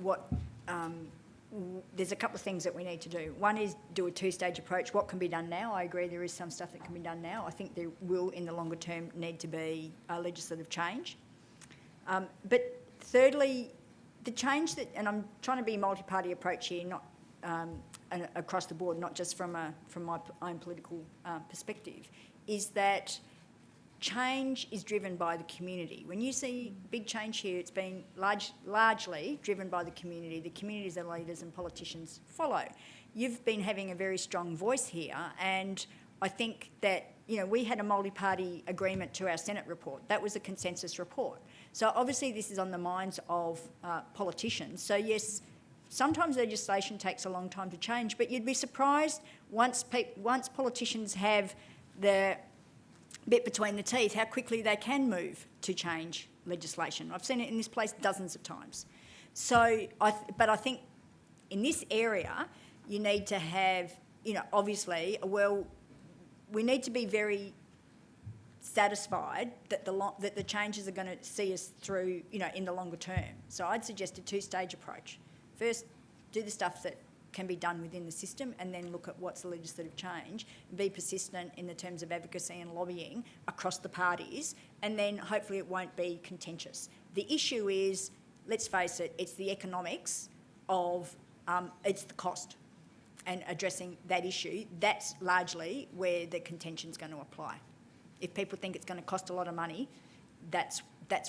there's a couple of things that we need to do. One is do a two-stage approach. What can be done now? I agree there is some stuff that can be done now. I think there will, in the longer term, need to be a legislative change. But thirdly, the change that, and I'm trying to be a multi-party approach here, not across the board, not just from my own political perspective, is that change is driven by the community. When you see big change here, it's been largely driven by the community. The communities and leaders and politicians follow. You've been having a very strong voice here, and I think that, you know, we had a multi-party agreement to our Senate report. That was a consensus report. So obviously this is on the minds of politicians. So yes, sometimes legislation takes a long time to change, but you'd be surprised once politicians have the bit between the teeth, how quickly they can move to change legislation. I've seen it in this place dozens of times. So, but I think in this area, you need to have, you know, obviously, we need to be very satisfied that the changes are going to see us through, you know, in the longer term. So I'd suggest a two-stage approach. First, do the stuff that can be done within the system, and then look at what's the legislative change, be persistent in the terms of advocacy and lobbying across the parties, and then hopefully it won't be contentious. The issue is, let's face it, it's the economics of, it's the cost, and addressing that issue, that's largely where the contention's going to apply. If people think it's going to cost a lot of money, that's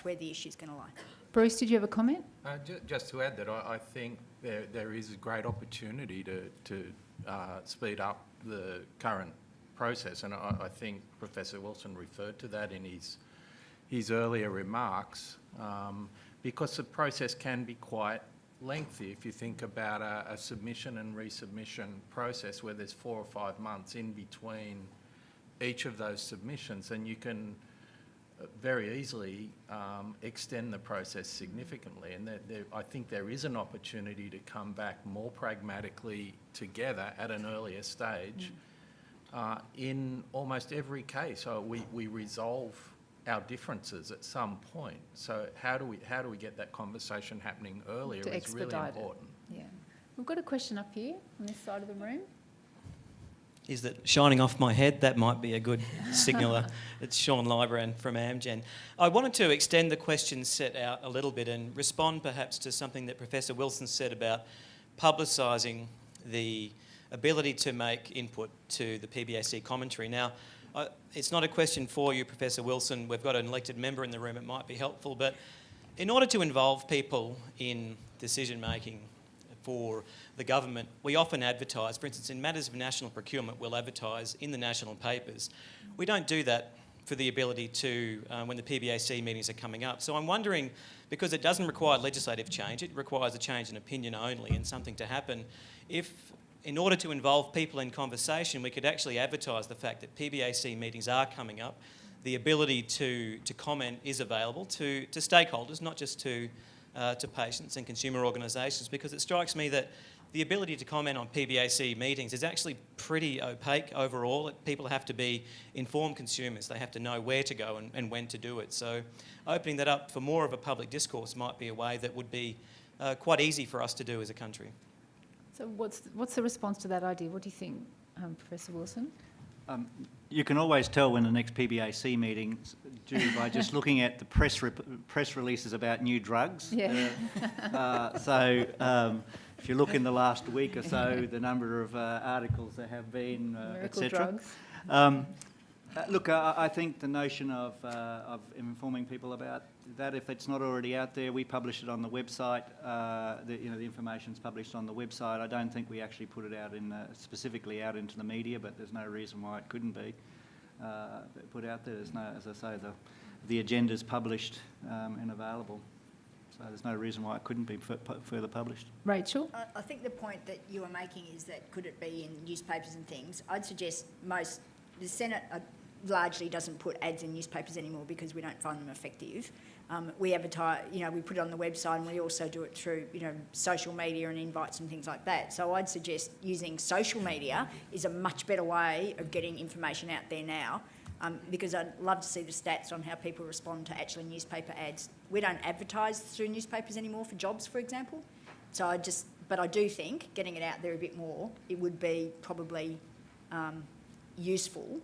where the issue's going to lie. Bruce, did you have a comment? Just to add that, I think there is a great opportunity to speed up the current process, and I think Professor Wilson referred to that in his earlier remarks, because the process can be quite lengthy. If you think about a submission and resubmission process where there's 4 or 5 months in between each of those submissions, then you can very easily extend the process significantly. And I think there is an opportunity to come back more pragmatically together at an earlier stage. In almost every case, we resolve our differences at some point. So how do we get that conversation happening earlier is really important. Yeah. We've got a question up here on this side of the room. Is that shining off my head? That might be a good signaler. It's Sean Lybrand from Amgen. I wanted to extend the question set out a little bit and respond perhaps to something that Professor Wilson said about publicising the ability to make input to the PBAC commentary. Now, it's not a question for you, Professor Wilson. We've got an elected member in the room. It might be helpful. But in order to involve people in decision-making for the government, we often advertise. For instance, in matters of national procurement, we'll advertise in the national papers. We don't do that for the ability to, when the PBAC meetings are coming up. So I'm wondering, because it doesn't require legislative change, it requires a change in opinion only and something to happen, if in order to involve people in conversation, we could actually advertise the fact that PBAC meetings are coming up, the ability to comment is available to stakeholders, not just to patients and consumer organisations, because it strikes me that the ability to comment on PBAC meetings is actually pretty opaque overall. People have to be informed consumers. They have to know where to go and when to do it. So opening that up for more of a public discourse might be a way that would be quite easy for us to do as a country. So what's the response to that idea? What do you think, Professor Wilson? You can always tell when the next PBAC meeting's due by just looking at the press releases about new drugs. Yeah. If you look in the last week or so, the number of articles there have been, etc. Look, I think the notion of informing people about that, if it's not already out there, we publish it on the website. The information's published on the website. I don't think we actually put it out specifically out into the media, but there's no reason why it couldn't be put out there. There's no, as I say, the agenda's published and available. So there's no reason why it couldn't be further published. Rachel? I think the point that you were making is that could it be in newspapers and things? I'd suggest the Senate largely doesn't put ads in newspapers anymore because we don't find them effective. We advertise, we put it on the website, and we also do it through, social media and invites and things like that. So I'd suggest using social media is a much better way of getting information out there now, because I'd love to see the stats on how people respond to actually newspaper ads. We don't advertise through newspapers anymore for jobs, for example. So but I do think getting it out there a bit more, it would be probably useful.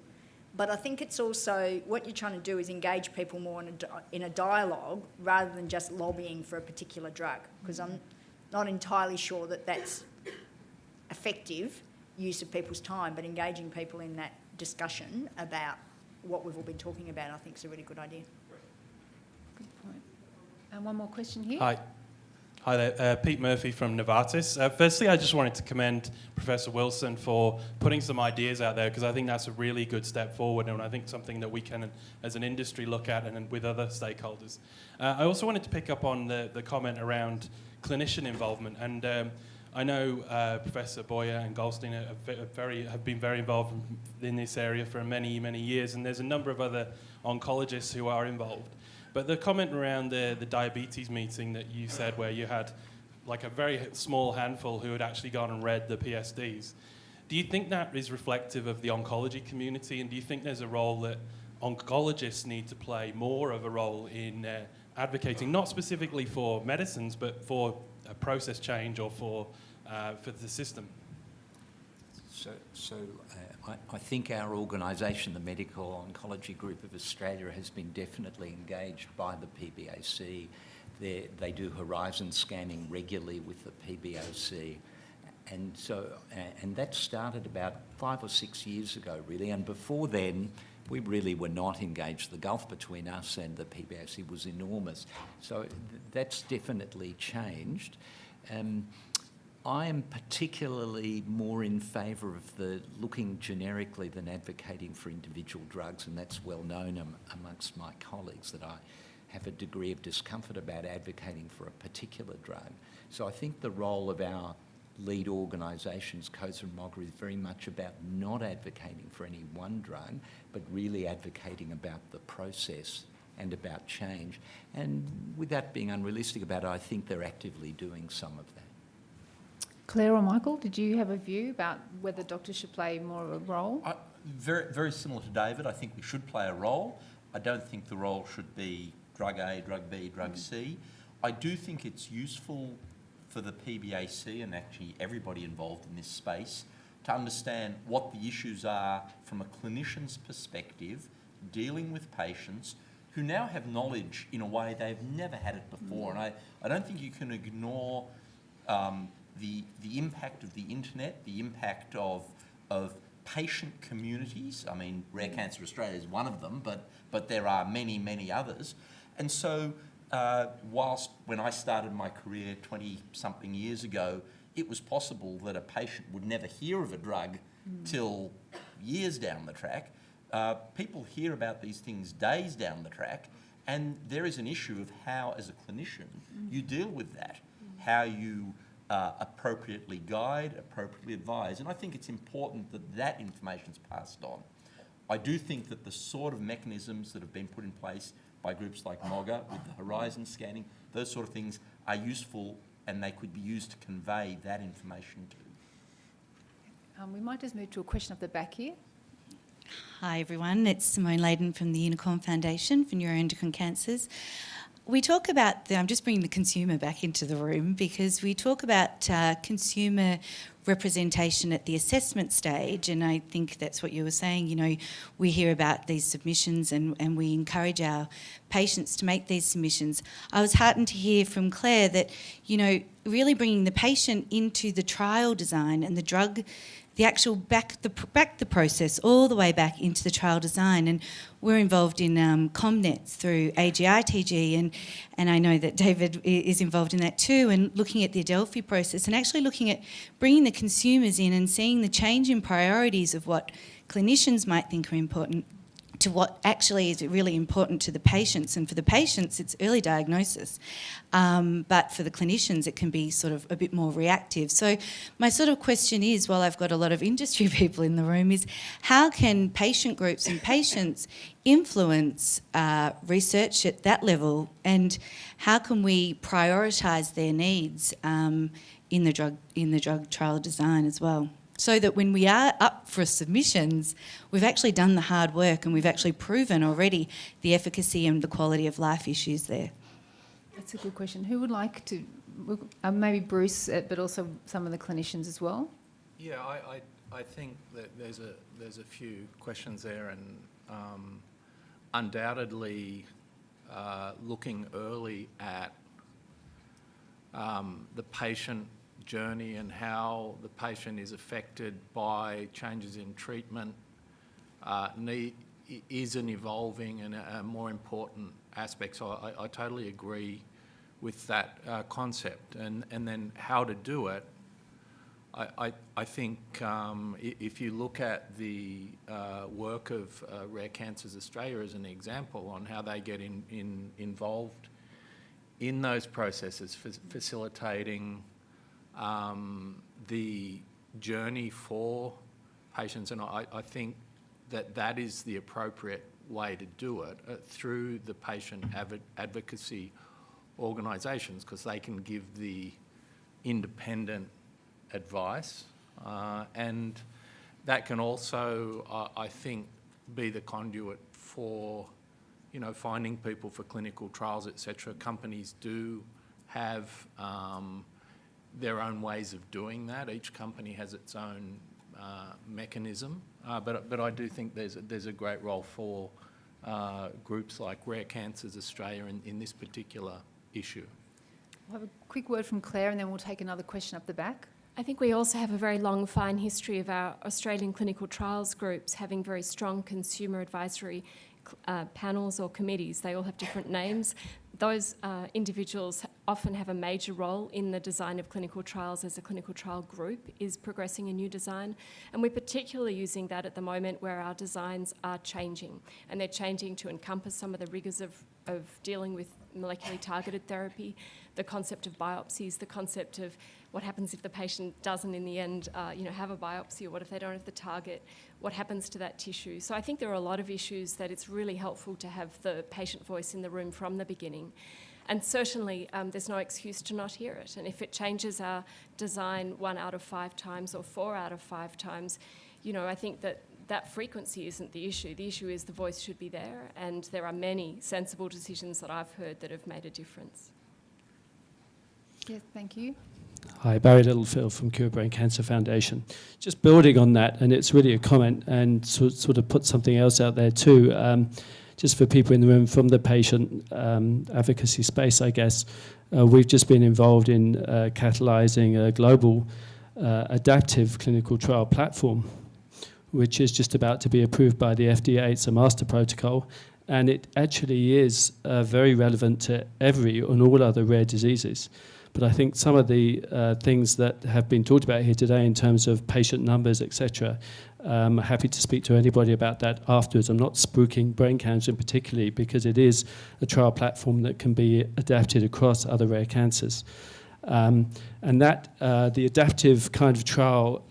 But I think it's also, what you're trying to do is engage people more in a dialogue rather than just lobbying for a particular drug, because I'm not entirely sure that that's effective use of people's time, but engaging people in that discussion about what we've all been talking about, I think is a really good idea. Good point. And one more question here. Hi there, Pete Murphy from Novartis. Firstly, I just wanted to commend Professor Wilson for putting some ideas out there, because I think that's a really good step forward, and I think something that we can, as an industry, look at and with other stakeholders. I also wanted to pick up on the comment around clinician involvement, and I know Professor Boyer and Goldstein have been very involved in this area for many, many years, and there's a number of other oncologists who are involved. But the comment around the diabetes meeting that you said, where you had like a very small handful who had actually gone and read the PSDs, do you think that is reflective of the oncology community, and do you think there's a role that oncologists need to play more of a role in advocating, not specifically for medicines, but for a process change or for the system? I think our organisation, the Medical Oncology Group of Australia, has been definitely engaged by the PBAC. They do horizon scanning regularly with the PBAC. And that started about 5 or 6 years ago, really. And before then, we really were not engaged. The gulf between us and the PBAC was enormous. So that's definitely changed. I am particularly more in favour of the looking generically than advocating for individual drugs, and that's well known amongst my colleagues that I have a degree of discomfort about advocating for a particular drug. So I think the role of our lead organisations, COSA and MOGRA, is very much about not advocating for any one drug, but really advocating about the process and about change. And without being unrealistic about it, I think they're actively doing some of that. Clare or Michael, did you have a view about whether doctors should play more of a role? Very, very similar to David. I think we should play a role. I don't think the role should be drug A, drug B, drug C. I do think it's useful for the PBAC and actually everybody involved in this space to understand what the issues are from a clinician's perspective, dealing with patients who now have knowledge in a way they've never had it before. And I don't think you can ignore the impact of the internet, the impact of patient communities. I mean, Rare Cancer Australia is one of them, but there are many, many others. And so whilst when I started my career 20-something years ago, it was possible that a patient would never hear of a drug till years down the track, people hear about these things days down the track, and there is an issue of how, as a clinician, you deal with that, how you appropriately guide, appropriately advise. And I think it's important that that information is passed on. I do think that the sort of mechanisms that have been put in place by groups like MOGA with the horizon scanning, those sort of things are useful, and they could be used to convey that information too. We might just move to a question up the back here. Hi everyone, it's Simone Layden from the Unicorn Foundation for Neuroendocrine Cancers. We talk about, I'm just bringing the consumer back into the room, because we talk about consumer representation at the assessment stage, and I think that's what you were saying. You know, we hear about these submissions and we encourage our patients to make these submissions. I was heartened to hear from Clare that, you know, really bringing the patient into the trial design and the drug, the actual back the process all the way back into the trial design. And we're involved in ComNets through AGITG, and I know that David is involved in that too, and looking at the Adelphi process and actually looking at bringing the consumers in and seeing the change in priorities of what clinicians might think are important to what actually is really important to the patients. And for the patients, it's early diagnosis. But for the clinicians, it can be sort of a bit more reactive. So my sort of question is, while I've got a lot of industry people in the room, is how can patient groups and patients influence research at that level, and how can we prioritise their needs in the drug trial design as well, so that when we are up for submissions, we've actually done the hard work and we've actually proven already the efficacy and the quality of life issues there. That's a good question. Who would like to, maybe Bruce, but also some of the clinicians as well? Yeah, I think that there's a few questions there, and undoubtedly looking early at the patient journey and how the patient is affected by changes in treatment is an evolving and a more important aspect. So I totally agree with that concept. And then how to do it, I think if you look at the work of Rare Cancers Australia as an example on how they get involved in those processes, facilitating the journey for patients, and I think that is the appropriate way to do it through the patient advocacy organisations, because they can give the independent advice, and that can also, I think, be the conduit for, finding people for clinical trials, etc. Companies do have their own ways of doing that. Each company has its own mechanism, but I do think there's a great role for groups like Rare Cancers Australia in this particular issue. We'll have a quick word from Clare, and then we'll take another question up the back. I think we also have a very long, fine history of our Australian clinical trials groups having very strong consumer advisory panels or committees. They all have different names. Those individuals often have a major role in the design of clinical trials as a clinical trial group is progressing a new design. And we're particularly using that at the moment where our designs are changing. And they're changing to encompass some of the rigours of dealing with molecularly targeted therapy, the concept of biopsies, the concept of what happens if the patient doesn't in the end have a biopsy, or what if they don't have the target, what happens to that tissue. So I think there are a lot of issues that it's really helpful to have the patient voice in the room from the beginning. And certainly there's no excuse to not hear it. And if it changes our design 1 out of 5 times or 4 out of 5 times, I think that frequency isn't the issue. The issue is the voice should be there, and there are many sensible decisions that I've heard that have made a difference. Yes, thank you. Hi, Barry Littlefield from Cure Brain Cancer Foundation. Just building on that, and it's really a comment, and sort of put something else out there too, just for people in the room from the patient advocacy space, I guess. We've just been involved in catalysing a global adaptive clinical trial platform, which is just about to be approved by the FDA. It's a master protocol, and it actually is very relevant to every and all other rare diseases. But I think some of the things that have been talked about here today in terms of patient numbers, etc., I'm happy to speak to anybody about that afterwards. I'm not spooking brain cancer in particularly, because it is a trial platform that can be adapted across other rare cancers. And that the adaptive kind of trial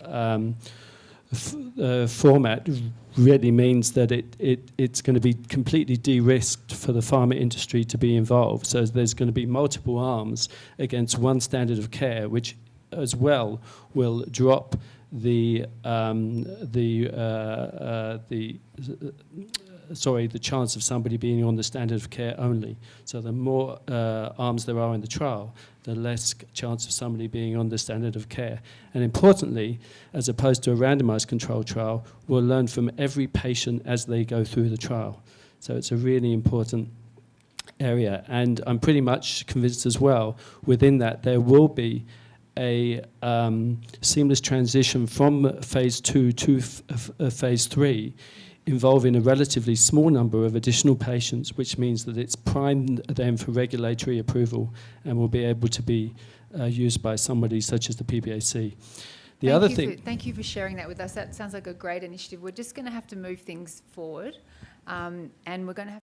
format really means that it's going to be completely de-risked for the pharma industry to be involved. So there's going to be multiple arms against one standard of care, which as well will drop the chance of somebody being on the standard of care only. So the more arms there are in the trial, the less chance of somebody being on the standard of care. And importantly, as opposed to a randomized control trial, we'll learn from every patient as they go through the trial. So it's a really important area. And I'm pretty much convinced as well, within that there will be a seamless transition from phase 2 to phase 3, involving a relatively small number of additional patients, which means that it's primed then for regulatory approval and will be able to be used by somebody such as the PBAC. Thank you for sharing that with us. That sounds like a great initiative. We're just going to have to move things forward. And we're going to have